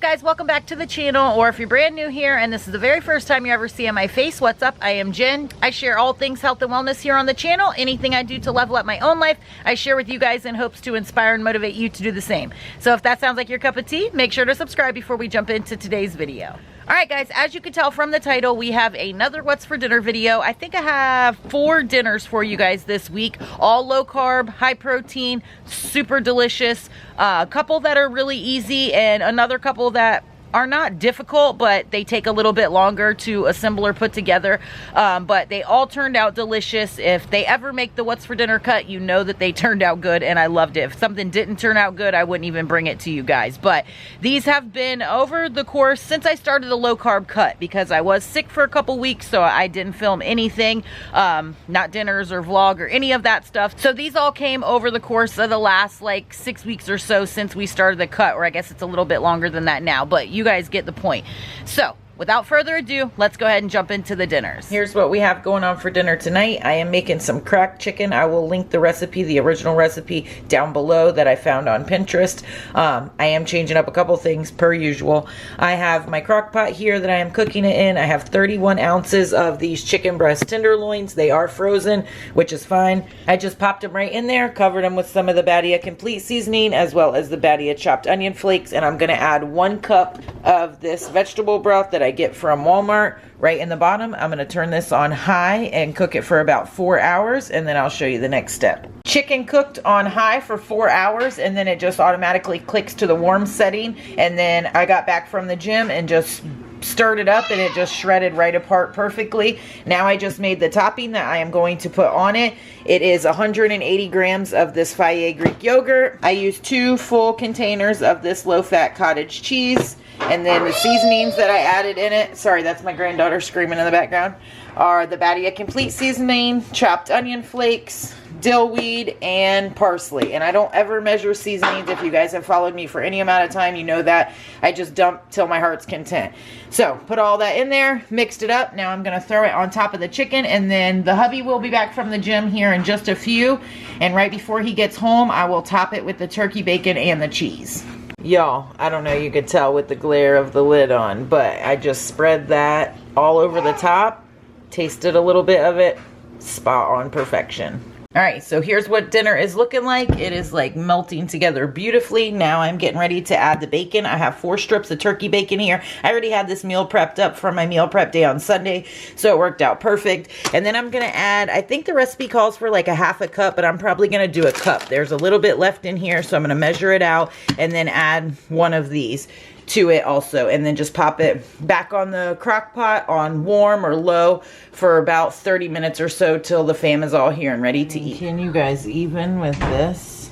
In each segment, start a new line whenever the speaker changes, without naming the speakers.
guys, welcome back to the channel, or if you're brand new here and this is the very first time you ever see my face, what's up? I am Jen. I share all things health and wellness here on the channel. Anything I do to level up my own life, I share with you guys in hopes to inspire and motivate you to do the same. So if that sounds like your cup of tea, make sure to subscribe before we jump into today's video. Alright guys, as you can tell from the title, we have another what's for dinner video. I think I have 4 dinners for you guys this week, all low carb, high protein, super delicious. A couple that are really easy and another couple that are not difficult, but they take a little bit longer to assemble or put together, but they all turned out delicious. If they ever make the what's for dinner cut, you know that they turned out good, and I loved it. If something didn't turn out good, I wouldn't even bring it to you guys. But these have been over the course since I started the low carb cut, because I was sick for a couple weeks, so I didn't film anything, not dinners or vlog or any of that stuff. So these all came over the course of the last like 6 weeks or so since we started the cut, or I guess it's a little bit longer than that now, but you guys get the point. So without further ado, let's go ahead and jump into the dinners. Here's what we have going on for dinner tonight. I am making some cracked chicken. I will link the recipe, the original recipe, down below that I found on Pinterest. I am changing up a couple things per usual. I have my crock pot here that I am cooking it in. I have 31 ounces of these chicken breast tenderloins. They are frozen, which is fine. I just popped them right in there, covered them with some of the Badia Complete seasoning, as well as the Badia chopped onion flakes, and I'm going to add 1 cup of this vegetable broth that I get from Walmart right in the bottom. I'm going to turn this on high and cook it for about 4 hours, and then I'll show you the next step. Chicken cooked on high for 4 hours, and then it just automatically clicks to the warm setting, and then I got back from the gym and just stirred it up and it just shredded right apart perfectly. Now I just made the topping that I am going to put on it. It is 180 grams of this Fage Greek yogurt. I used 2 full containers of this low-fat cottage cheese, and then the seasonings that I added in it, sorry, that's my granddaughter screaming in the background, are the Badia Complete seasoning, chopped onion flakes, dill weed, and parsley. And I don't ever measure seasonings. If you guys have followed me for any amount of time, you know that. I just dump till my heart's content. So put all that in there, mixed it up. Now I'm going to throw it on top of the chicken, and then the hubby will be back from the gym here in just a few, and right before he gets home, I will top it with the turkey bacon and the cheese. Y'all, I don't know, you could tell with the glare of the lid on, but I just spread that all over the top, tasted a little bit of it, spot on perfection. Alright, so here's what dinner is looking like. It is like melting together beautifully. Now I'm getting ready to add the bacon. I have 4 strips of turkey bacon here. I already had this meal prepped up from my meal prep day on Sunday, so it worked out perfect. And then I'm going to add, I think the recipe calls for like a 1/2 cup, but I'm probably going to do a cup. There's a little bit left in here, so I'm going to measure it out and then add 1 of these to it also, and then just pop it back on the crock pot on warm or low for about 30 minutes or so till the fam is all here and ready to eat. Can you guys even with this?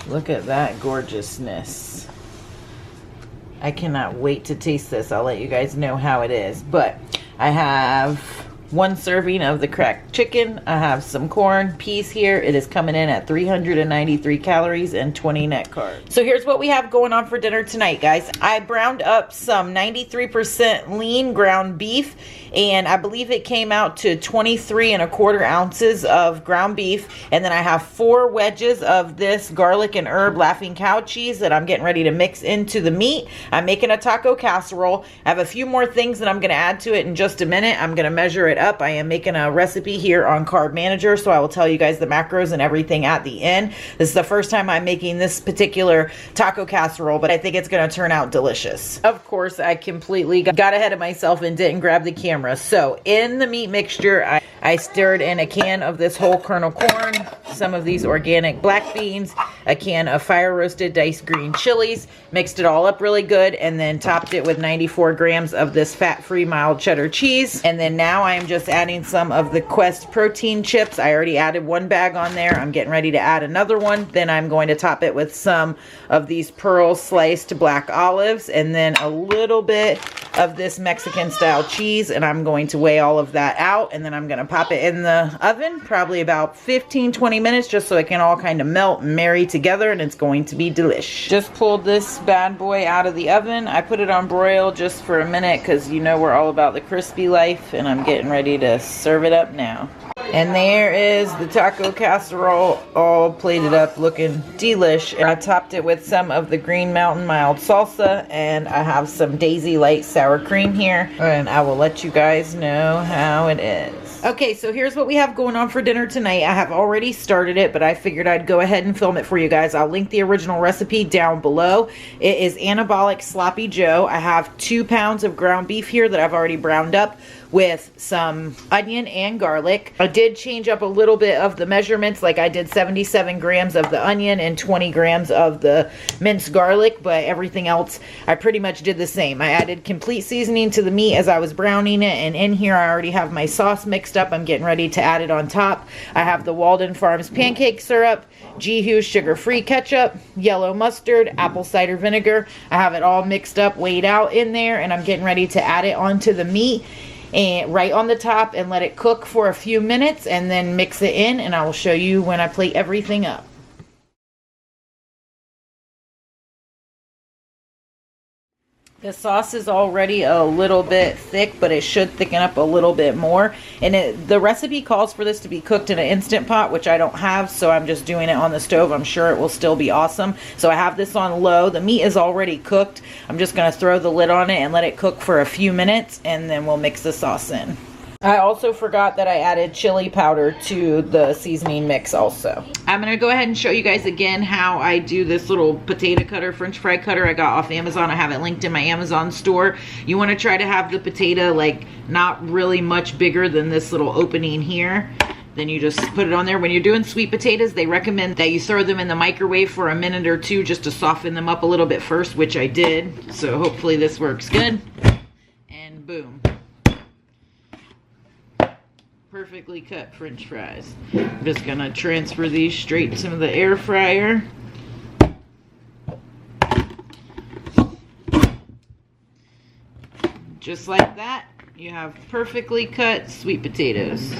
Look at that gorgeousness. I cannot wait to taste this. I'll let you guys know how it is. But I have 1 serving of the cracked chicken. I have some corn, peas here. It is coming in at 393 calories and 20 net carbs. So here's what we have going on for dinner tonight, guys. I browned up some 93% lean ground beef, and I believe it came out to 23 1/4 ounces of ground beef. And then I have 4 wedges of this garlic and herb Laughing Cow cheese that I'm getting ready to mix into the meat. I'm making a taco casserole. I have a few more things that I'm going to add to it in just a minute. I'm going to measure it up. I am making a recipe here on Carb Manager, so I will tell you guys the macros and everything at the end. This is the first time I'm making this particular taco casserole, but I think it's going to turn out delicious. Of course, I completely got ahead of myself and didn't grab the camera. So in the meat mixture, I stirred in a can of this whole kernel corn, some of these organic black beans, a can of fire roasted diced green chilies, mixed it all up really good, and then topped it with 94 grams of this fat-free mild cheddar cheese. And then now I'm just adding some of the Quest protein chips. I already added 1 bag on there. I'm getting ready to add another one. Then I'm going to top it with some of these pearl sliced black olives, and then a little bit of this Mexican style cheese, and I'm going to weigh all of that out, and then I'm going to pop it in the oven, probably about 15-20 20 minutes just so it can all kind of melt and marry together, and it's going to be delish. Just pulled this bad boy out of the oven. I put it on broil just for a minute because you know we're all about the crispy life, and I'm getting ready to serve it up now. And there is the taco casserole all plated up, looking delish. And I topped it with some of the Green Mountain mild salsa, and I have some Daisy light sour cream here, and I will let you guys know how it is. Okay, so here's what we have going on for dinner tonight. I have already started it, but I figured I'd go ahead and film it for you guys. I'll link the original recipe down below. It is Anabolic Sloppy Joe. I have 2 pounds of ground beef here that I've already browned up with some onion and garlic. I did change up a little bit of the measurements, like I did 77 grams of the onion and 20 grams of the minced garlic, but everything else I pretty much did the same. I added complete seasoning to the meat as I was browning it, and in here I already have my sauce mixed up. I'm getting ready to add it on top. I have the Walden Farms pancake syrup, G-Hughes sugar-free ketchup, yellow mustard, apple cider vinegar. I have it all mixed up, weighed out in there, and I'm getting ready to add it onto the meat and right on the top and let it cook for a few minutes, and then mix it in, and I will show you when I plate everything up. The sauce is already a little bit thick, but it should thicken up a little bit more. And the recipe calls for this to be cooked in an Instant Pot, which I don't have, so I'm just doing it on the stove. I'm sure it will still be awesome. So I have this on low. The meat is already cooked. I'm just going to throw the lid on it and let it cook for a few minutes, and then we'll mix the sauce in. I also forgot that I added chili powder to the seasoning mix also. I'm going to go ahead and show you guys again how I do this little potato cutter, French fry cutter I got off Amazon. I have it linked in my Amazon store. You want to try to have the potato like not really much bigger than this little opening here. Then you just put it on there. When you're doing sweet potatoes, they recommend that you throw them in the microwave for a minute or two just to soften them up a little bit first, which I did. So hopefully this works good. And boom. Perfectly cut French fries. I'm just gonna transfer these straight into the air fryer. Just like that, you have perfectly cut sweet potatoes.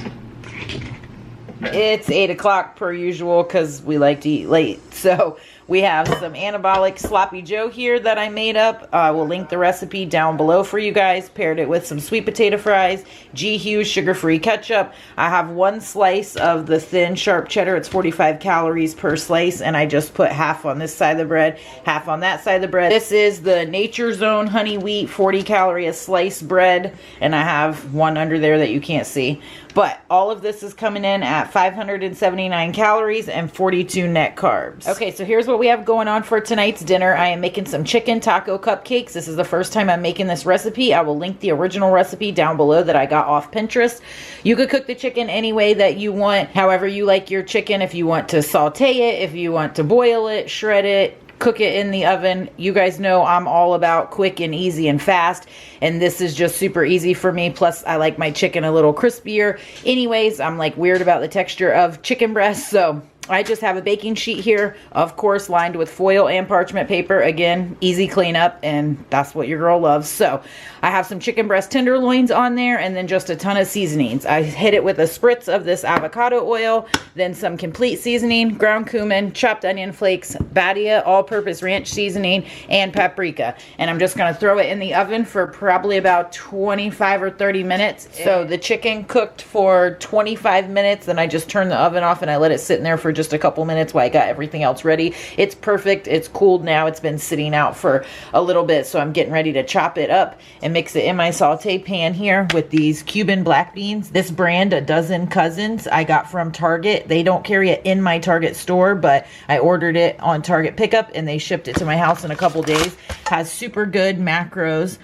It's 8 o'clock per usual because we like to eat late. So we have some Anabolic Sloppy Joe here that I made up. I will link the recipe down below for you guys. Paired it with some sweet potato fries, G-Hughes sugar-free ketchup. I have 1 slice of the thin sharp cheddar. It's 45 calories per slice, and I just put half on this side of the bread, half on that side of the bread. This is the Nature Zone honey wheat 40 calorie a slice bread, and I have one under there that you can't see. But all of this is coming in at 579 calories and 42 net carbs. Okay, so here's what we have going on for tonight's dinner. I am making some chicken taco cupcakes. This is the first time I'm making this recipe. I will link the original recipe down below that I got off Pinterest. You could cook the chicken any way that you want, however you like your chicken. If you want to saute it, if you want to boil it, shred it, cook it in the oven. You guys know I'm all about quick and easy and fast, and this is just super easy for me. Plus I like my chicken a little crispier. Anyways, I'm like weird about the texture of chicken breast, so I just have a baking sheet here, of course, lined with foil and parchment paper. Again, easy cleanup, and that's what your girl loves. So I have some chicken breast tenderloins on there, and then just a ton of seasonings. I hit it with a spritz of this avocado oil, then some complete seasoning, ground cumin, chopped onion flakes, Badia all-purpose ranch seasoning, and paprika. And I'm just going to throw it in the oven for probably about 25 or 30 minutes. So the chicken cooked for 25 minutes, then I just turned the oven off and I let it sit in there for just a couple minutes while I got everything else ready. It's perfect. It's cooled now. It's been sitting out for a little bit, so I'm getting ready to chop it up and mix it in my saute pan here with these Cuban black beans. This brand, A Dozen Cousins, I got from Target. They don't carry it in my Target store, but I ordered it on Target pickup and they shipped it to my house in a couple days. Has super good macros.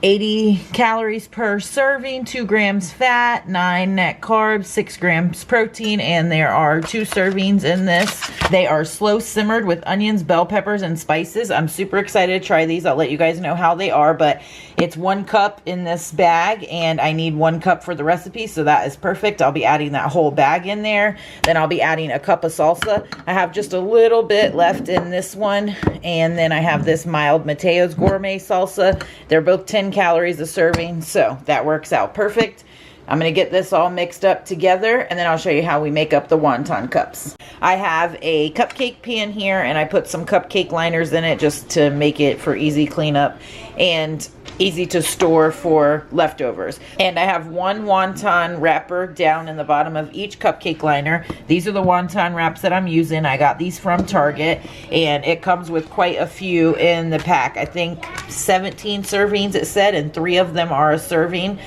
80 calories per serving, 2 grams fat, 9 net carbs, 6 grams protein, and there are 2 servings in this. They are slow simmered with onions, bell peppers, and spices. I'm super excited to try these. I'll let you guys know how they are, but it's 1 cup in this bag, and I need 1 cup for the recipe, so that is perfect. I'll be adding that whole bag in there. Then I'll be adding a cup of salsa. I have just a little bit left in this one, and then I have this mild Mateo's gourmet salsa. They're both 10 calories a serving, so that works out perfect. I'm going to get this all mixed up together, and then I'll show you how we make up the wonton cups. I have a cupcake pan here, and I put some cupcake liners in it just to make it for easy cleanup and easy to store for leftovers. And I have one wonton wrapper down in the bottom of each cupcake liner. These are the wonton wraps that I'm using. I got these from Target, and it comes with quite a few in the pack. I think 17 servings it said, and 3 of them are a serving.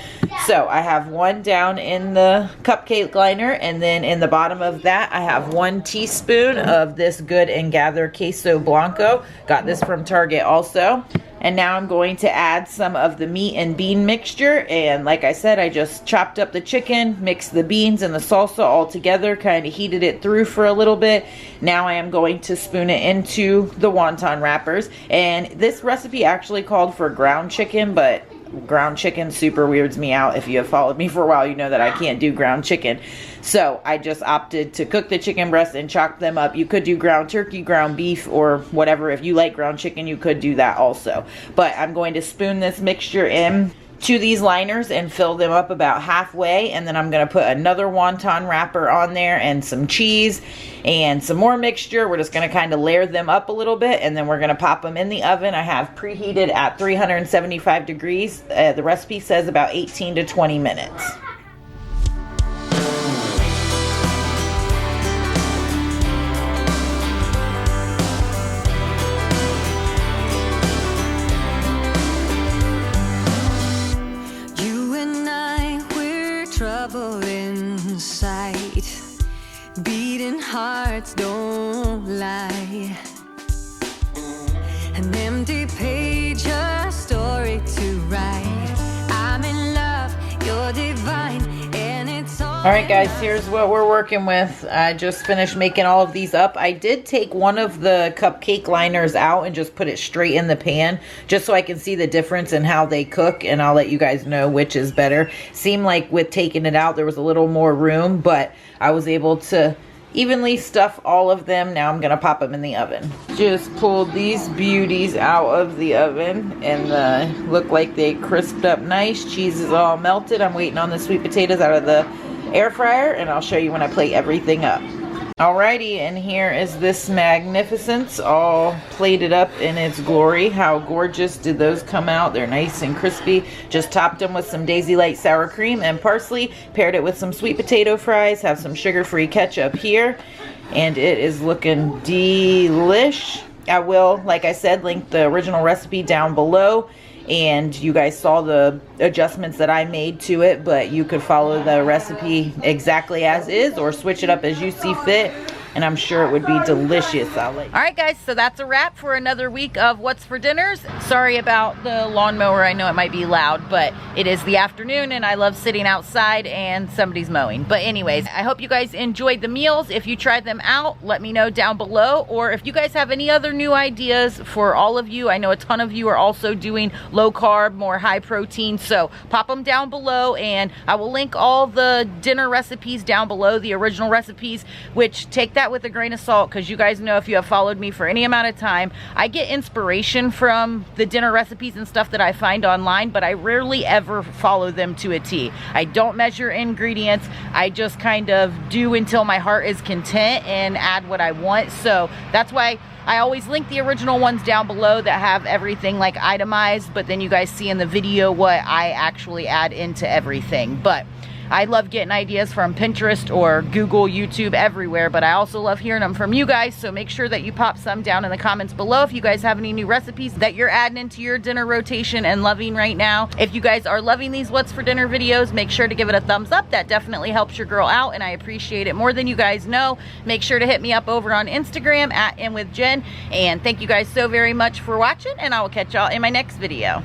So I have one down in the cupcake liner, and then in the bottom of that I have 1 teaspoon of this Good and Gather Queso Blanco. Got this from Target also. And now I'm going to add some of the meat and bean mixture. And like I said, I just chopped up the chicken, mixed the beans and the salsa all together, kind of heated it through for a little bit. Now I am going to spoon it into the wonton wrappers. And this recipe actually called for ground chicken, but ground chicken super weirds me out. If you have followed me for a while, you know that I can't do ground chicken. So I just opted to cook the chicken breasts and chop them up. You could do ground turkey, ground beef, or whatever. If you like ground chicken, you could do that also. But I'm going to spoon this mixture in to these liners and fill them up about halfway, and then I'm going to put another wonton wrapper on there and some cheese and some more mixture. We're just going to kind of layer them up a little bit, and then we're going to pop them in the oven. I have preheated at 375 degrees. The recipe says about 18 to 20 minutes.
Trouble inside, beating hearts don't lie, an empty page, a story to write. I'm in love, you're divine, and it's all
right, guys, here's what we're working with. I just finished making all of these up. I did take one of the cupcake liners out and just put it straight in the pan, just so I can see the difference in how they cook, and I'll let you guys know which is better. Seemed like with taking it out, there was a little more room, but I was able to evenly stuff all of them. Now I'm gonna pop them in the oven. Just pulled these beauties out of the oven, and look like they crisped up nice. Cheese is all melted. I'm waiting on the sweet potatoes out of the air fryer, and I'll show you when I plate everything up. Alrighty, and here is this magnificence all plated up in its glory. How gorgeous did those come out? They're nice and crispy. Just topped them with some Daisy Light sour cream and parsley, paired it with some sweet potato fries, have some sugar-free ketchup here, and it is looking delish. I will, like I said, link the original recipe down below, and you guys saw the adjustments that I made to it, but you could follow the recipe exactly as is or switch it up as you see fit, and I'm sure it would be delicious. Alright guys, so that's a wrap for another week of What's for Dinners. Sorry about the lawnmower. I know it might be loud, but it is the afternoon and I love sitting outside and somebody's mowing. But anyways, I hope you guys enjoyed the meals. If you tried them out, let me know down below, or if you guys have any other new ideas for all of you. I know a ton of you are also doing low carb, more high protein, so pop them down below, and I will link all the dinner recipes down below, the original recipes, which take that with a grain of salt, because you guys know, if you have followed me for any amount of time, I get inspiration from the dinner recipes and stuff that I find online, but I rarely ever follow them to a T. I don't measure ingredients. I just kind of do until my heart is content and add what I want. So that's why I always link the original ones down below that have everything like itemized, but then you guys see in the video what I actually add into everything. But I love getting ideas from Pinterest or Google, YouTube, everywhere, but I also love hearing them from you guys, so make sure that you pop some down in the comments below if you guys have any new recipes that you're adding into your dinner rotation and loving right now. If you guys are loving these What's for Dinner videos, make sure to give it a thumbs up. That definitely helps your girl out, and I appreciate it more than you guys know. Make sure to hit me up over on Instagram at InWithJen, and thank you guys so very much for watching, and I will catch y'all in my next video.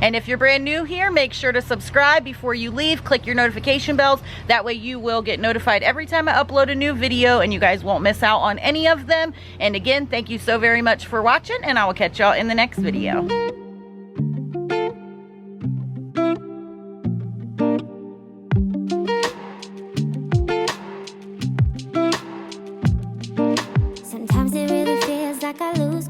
And if you're brand new here, make sure to subscribe before you leave. Click your notification bells. That way you will get notified every time I upload a new video, and you guys won't miss out on any of them. And again, thank you so very much for watching, and I will catch y'all in the next video.
Sometimes it really feels like I lose